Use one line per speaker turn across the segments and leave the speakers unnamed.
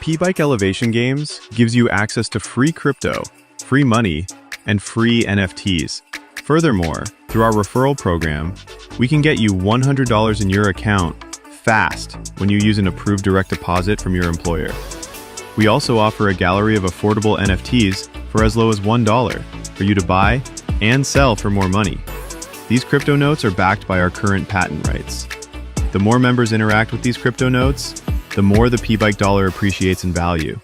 P-Bike Elevation Games gives you access to free crypto, free money, and free NFTs. Furthermore, through our referral program, we can get you $100 in your account fast when you use an approved direct deposit from your employer. We also offer a gallery of affordable NFTs for as low as $1 for you to buy and sell for more money. These crypto notes are backed by our current patent rights. The more members interact with these crypto notes, the more the P-Bike dollar appreciates in value.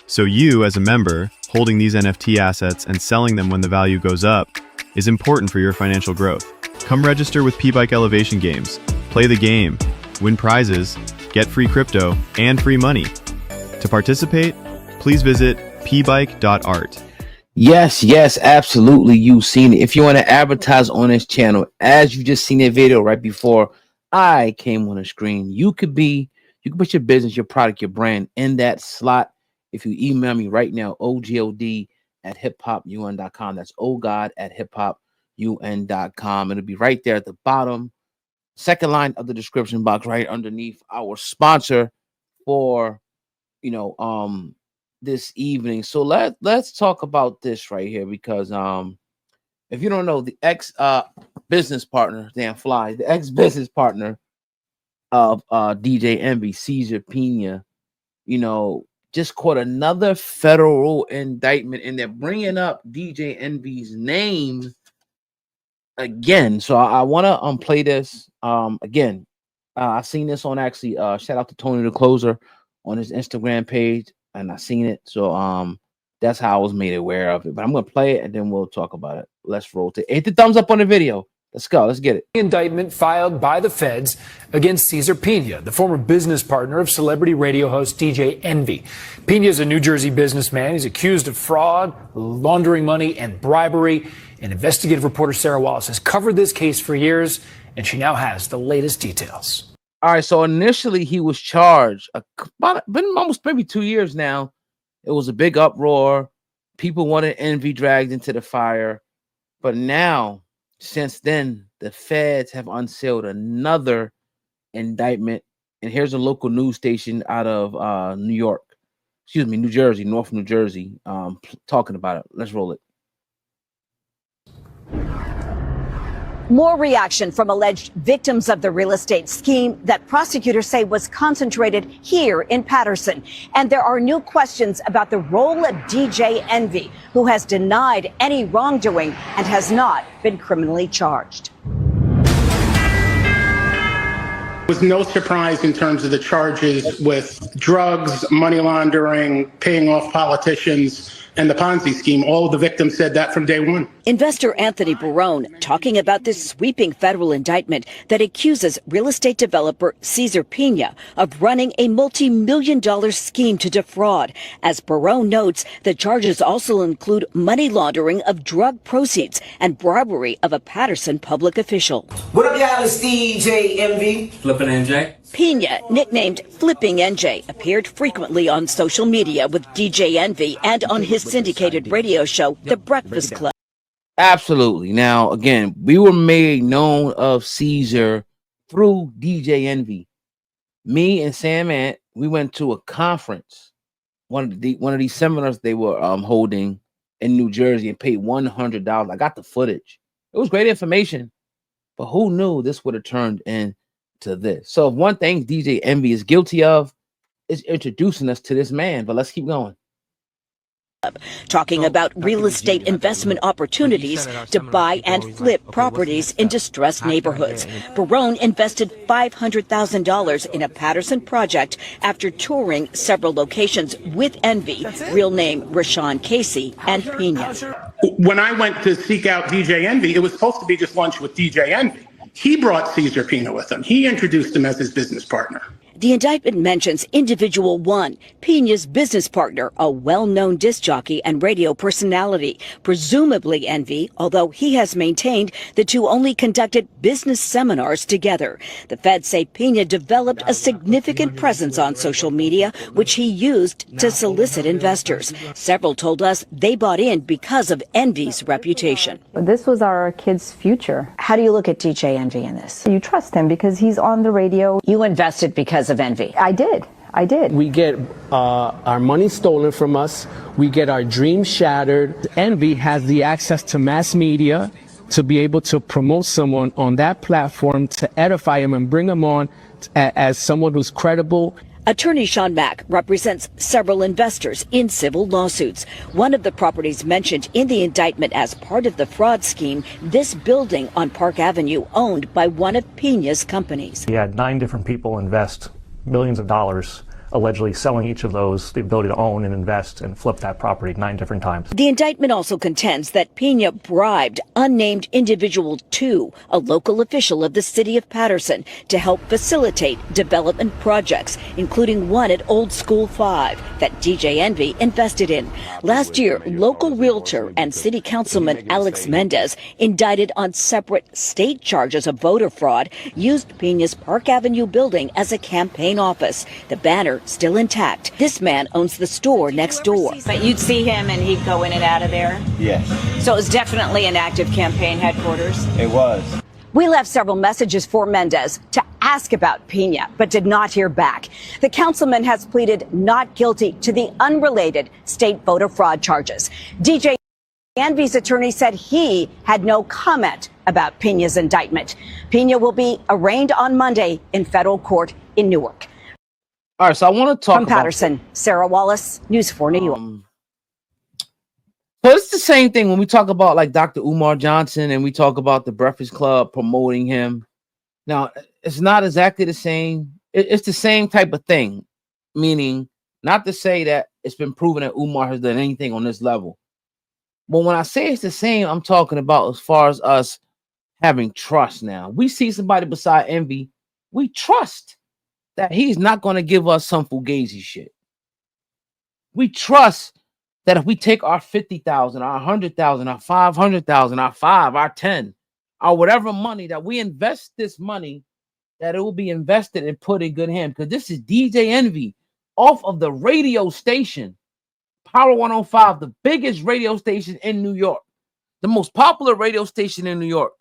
So you, as a member, holding these NFT assets and selling them when the value goes up is important for your financial growth. Come register with P-Bike Elevation Games, play the game, win prizes, get free crypto, and free money. To participate, please visit pbike.art.
Yes, absolutely. You've seen it. If you want to advertise on this channel, as you just seen that video right before I came on the screen, you can put your business, your product, your brand in that slot. If you email me right now, ogod@hiphopun.com. That's ogod@hiphopun.com. It'll be right there at the bottom, second line of the description box, right underneath our sponsor for, this evening. So let's talk about this right here, because if you don't know, the ex business partner, the ex business partner of DJ Envy, Cesar Pina, just caught another federal indictment, and they're bringing up DJ Envy's name again. So I want to play this again. I've seen this on actually shout out to Tony the Closer on his Instagram page, and I seen it. So that's how I was made aware of it. But I'm gonna play it and then we'll talk about it. Let's roll to hit the thumbs up on the video. Let's go. Let's get it.
Indictment filed by the feds against Cesar Pina, the former business partner of celebrity radio host DJ Envy. Pina is a New Jersey businessman. He's accused of fraud, laundering money, and bribery. And investigative reporter Sarah Wallace has covered this case for years, and she now has the latest details.
All right. So initially he was charged. Been almost maybe 2 years now. It was a big uproar. People wanted Envy dragged into the fire, but now, since then, the feds have unsealed another indictment. And here's a local news station out of New Jersey, North New Jersey, talking about it. Let's roll it.
More reaction from alleged victims of the real estate scheme that prosecutors say was concentrated here in Paterson. And there are new questions about the role of DJ Envy, who has denied any wrongdoing and has not been criminally charged.
It was no surprise in terms of the charges with drugs, money laundering, paying off politicians, and the Ponzi scheme. All of the victims said that from day one.
Investor Anthony Barone talking about this sweeping federal indictment that accuses real estate developer Cesar Pina of running a multi-million-dollar scheme to defraud. As Barone notes, the charges also include money laundering of drug proceeds and bribery of a Paterson public official.
What up, y'all? It's DJ Envy. Flippin' NJ.
Pina, nicknamed Flipping NJ, appeared frequently on social media with DJ Envy and on his syndicated radio show, The Breakfast Club.
Absolutely. Now, again, we were made known of Cesar through DJ Envy. Me and Sam Ant, we went to a conference, one of these seminars they were holding in New Jersey, and paid $100. I got the footage. It was great information, but who knew this would have turned into this? So one thing DJ Envy is guilty of is introducing us to this man. But let's keep going.
Talking about real estate investment opportunities to buy and flip properties in distressed neighborhoods. Barone invested $500,000 in a Paterson project after touring several locations with Envy, real name Rashaun Casey, and Pina.
When I went to seek out DJ Envy, it was supposed to be just lunch with DJ Envy. He brought Cesar Pina with him. He introduced him as his business partner.
The indictment mentions Individual One, Pina's business partner, a well-known disc jockey and radio personality, presumably Envy, although he has maintained the two only conducted business seminars together. The feds say Pina developed a significant presence on social media, which he used to solicit investors. Several told us they bought in because of Envy's reputation.
This was our kid's future.
How do you look at DJ Envy in this?
You trust him because he's on the radio.
You invested because of Envy.
I did. I did.
We get our money stolen from us. We get our dreams shattered. Envy has the access to mass media to be able to promote someone on that platform, to edify him and bring him on as someone who's credible.
Attorney Sean Mack represents several investors in civil lawsuits. One of the properties mentioned in the indictment as part of the fraud scheme, this building on Park Avenue owned by one of Pina's companies.
He had 9 different people invest millions of dollars, allegedly selling each of those the ability to own and invest and flip that property 9 different times.
The indictment also contends that Pina bribed unnamed individual 2, a local official of the city of Patterson, to help facilitate development projects, including one at Old School 5 that DJ Envy invested in. Last year, local realtor and city councilman Alex Mendez, indicted on separate state charges of voter fraud, used Pina's Park Avenue building as a campaign office. The banner still intact. This man owns the store next door.
But you'd see him and he'd go in and out of there?
Yes.
So it was definitely an active campaign headquarters?
It was.
We left several messages for Mendez to ask about Pina, but did not hear back. The councilman has pleaded not guilty to the unrelated state voter fraud charges. DJ Envy's attorney said he had no comment about Pina's indictment. Pina will be arraigned on Monday in federal court in Newark.
All right, so I want to talk
From Patterson, Sarah Wallace, News 4 New York.
So it's the same thing when we talk about like Dr. Umar Johnson and we talk about the Breakfast Club promoting him. Now, it's not exactly the same. It's the same type of thing, meaning not to say that it's been proven that Umar has done anything on this level. But when I say it's the same, I'm talking about as far as us having trust now. We see somebody beside Envy, we trust that he's not going to give us some fugazi shit. We trust that if we take our 50,000, our 100,000, our 500,000, our 5, our 10, our whatever money that we invest this money, that it will be invested and put in good hands. Because this is DJ Envy off of the radio station, Power 105, the biggest radio station in New York, the most popular radio station in New York.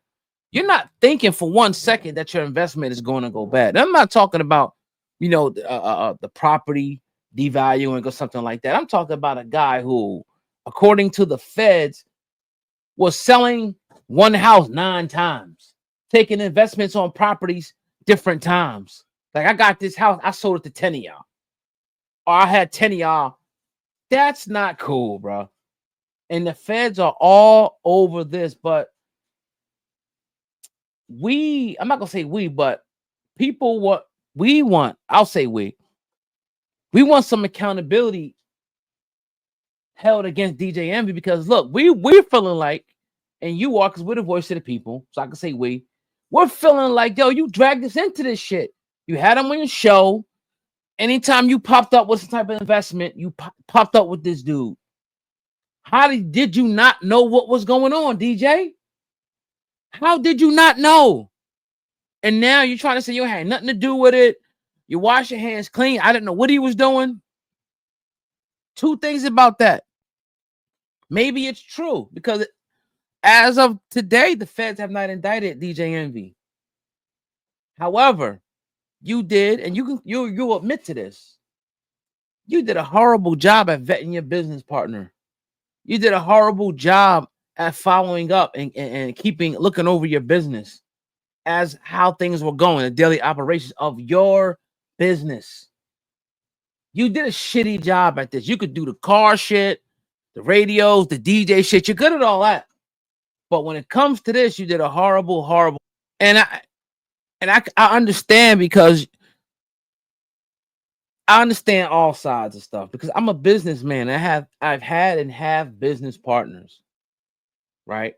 You're not thinking for 1 second that your investment is going to go bad. I'm not talking about, you know, the property devaluing or something like that. I'm talking about a guy who, according to the feds, was selling one house 9 times, taking investments on properties different times. Like, I got this house, I sold it to 10 of y'all, or I had 10 of y'all. That's not cool, bro. And the feds are all over this, but I'm not gonna say we, but people, what we want, I'll say we want some accountability held against DJ Envy, because look, we're feeling like, and you are, because we're the voice of the people, so I can say we're feeling like, yo, you dragged us into this shit. You had him on your show. Anytime you popped up with some type of investment, you popped up with this dude. How did you not know what was going on, DJ? How did you not know? And now you're trying to say you had nothing to do with it. You wash your hands clean. I didn't know what he was doing. 2 things about that. Maybe it's true, because as of today, the feds have not indicted DJ Envy. However, you did, and you admit to this. You did a horrible job at vetting your business partner. You did a horrible job at following up and looking over your business as how things were going, the daily operations of your business. You did a shitty job at this. You could do the car shit, the radios, the DJ shit. You're good at all that. But when it comes to this, you did a horrible. And I understand, because I understand all sides of stuff, because I'm a businessman. I've had and have business partners, right?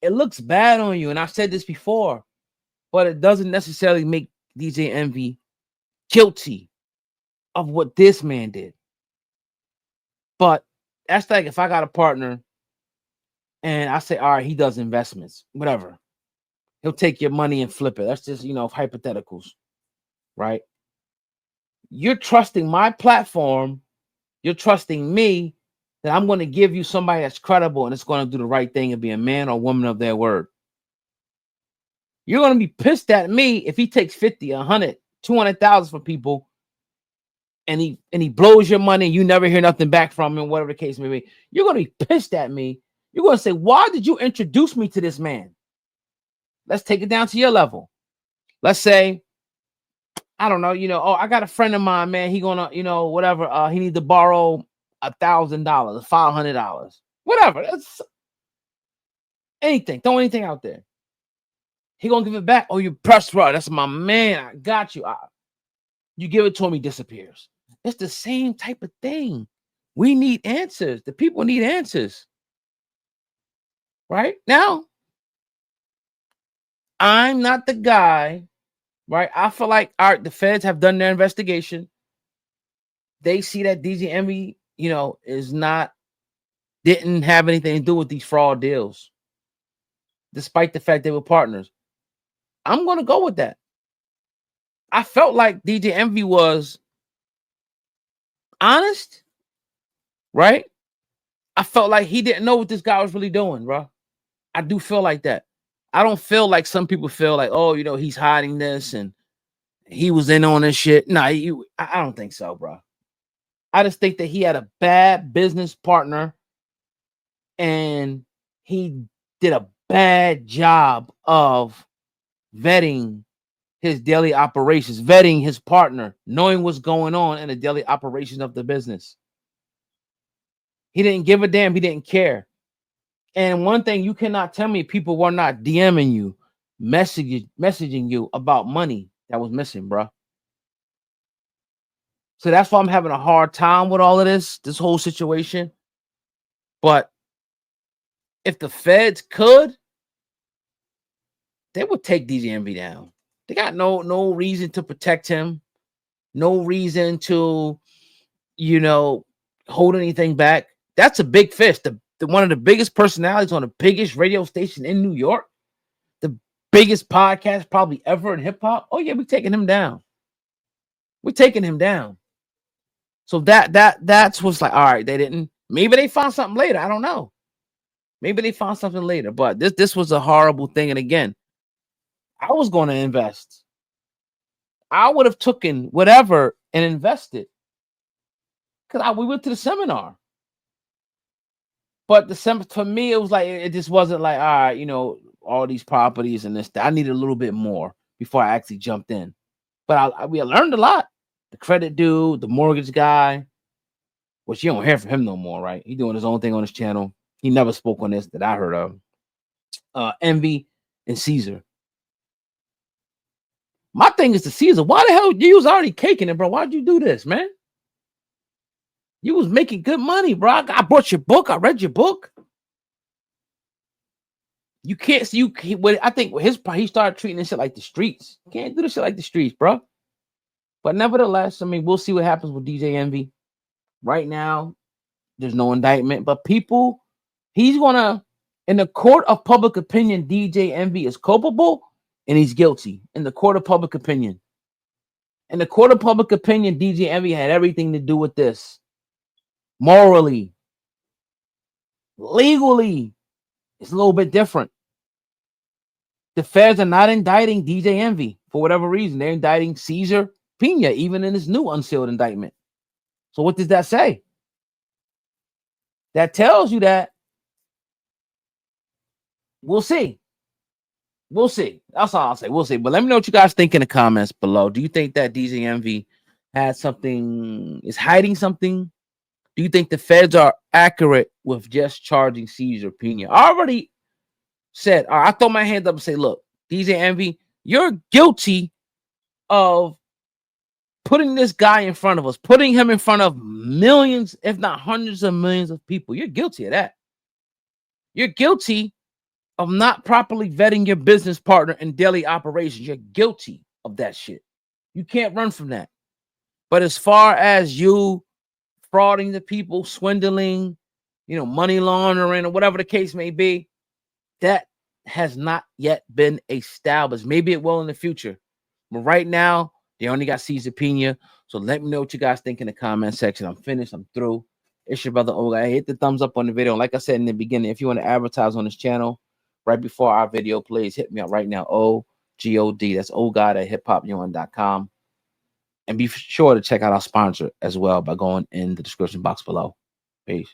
It looks bad on you, and I've said this before, but it doesn't necessarily make DJ Envy guilty of what this man did. But that's like if I got a partner and I say, all right, he does investments, whatever. He'll take your money and flip it. That's just, hypotheticals, right? You're trusting my platform. You're trusting me that I'm going to give you somebody that's credible and it's going to do the right thing and be a man or woman of their word. You're going to be pissed at me if he takes 50, 100, 200,000 for people and he blows your money, and you never hear nothing back from him, whatever the case may be, you're gonna be pissed at me. You're gonna say, why did you introduce me to this man? Let's take it down to your level. Let's say, I don't know, oh, I got a friend of mine, man. He gonna, whatever. He need to borrow $1,000, $500, whatever. That's anything. Throw anything out there. He gonna give it back. Oh, you press rod. That's my man. I got you. You give it to him, he disappears. It's the same type of thing. We need answers. The people need answers. Right now, I'm not the guy. Right, I feel like the feds have done their investigation. They see that DJ Envy, didn't have anything to do with these fraud deals, despite the fact they were partners. I'm gonna go with that. I felt like DJ Envy was honest, right? I felt like he didn't know what this guy was really doing, bro. I do feel like that. I don't feel like some people feel like, oh, he's hiding this and he was in on this shit. No, I don't think so, bro. I just think that he had a bad business partner and he did a bad job of vetting his daily operations, vetting his partner, knowing what's going on in the daily operations of the business. He didn't give a damn. He didn't care. And one thing you cannot tell me, people were not DMing you, messaging you about money that was missing, bro. So that's why I'm having a hard time with all of this whole situation. But if the feds could, they would take DJ Envy down. They got no reason to protect him, no reason to, hold anything back. That's a big fish. One of the biggest personalities on the biggest radio station in New York, the biggest podcast probably ever in hip hop. Oh yeah, we're taking him down. We're taking him down. So that's what's like. All right, they didn't. Maybe they found something later. I don't know. Maybe they found something later. But this was a horrible thing. And again, I was going to invest. I would have taken whatever and invested because we went to the seminar. But for me, it was like, it just wasn't like, all right, all these properties and this. I needed a little bit more before I actually jumped in. But we learned a lot. The credit dude, the mortgage guy, which you don't hear from him no more, right? He's doing his own thing on his channel. He never spoke on this that I heard of. Envy and Cesar. My thing is to Cesar, why the hell you was already caking it, bro? Why'd you do this, man? You was making good money, bro. I bought your book. I read your book. You can't see I think he started treating this shit like the streets. You can't do this shit like the streets, bro. But nevertheless, I mean, we'll see what happens with DJ Envy. Right now, there's no indictment, but he's gonna, in the court of public opinion, DJ Envy is culpable and he's guilty. In the court of public opinion. In the court of public opinion, DJ Envy had everything to do with this. Morally, legally, it's a little bit different. The feds are not indicting DJ Envy for whatever reason. They're indicting Cesar Pina, even in his new unsealed indictment. So what does that say? That tells you that we'll see. We'll see. That's all I'll say. We'll see. But let me know what you guys think in the comments below. Do you think that DJ Envy is hiding something? Do you think the feds are accurate with just charging Cesar Pina? I already said, I throw my hand up and say, look, DJ Envy, you're guilty of putting this guy in front of us, putting him in front of millions, if not hundreds of millions of people. You're guilty of that. You're guilty of not properly vetting your business partner in daily operations. You're guilty of that shit. You can't run from that. But as far as you frauding the people, swindling, money laundering, or whatever the case may be, that has not yet been established. Maybe it will in the future. But right now, they only got Cesar Pina. So let me know what you guys think in the comment section. I'm finished. I'm through. It's your brother Oga. Hit the thumbs up on the video. Like I said in the beginning, if you want to advertise on this channel right before our video plays, hit me up right now. OGOD. That's OGod at hiphopyawn.com. And be sure to check out our sponsor as well by going in the description box below. Peace.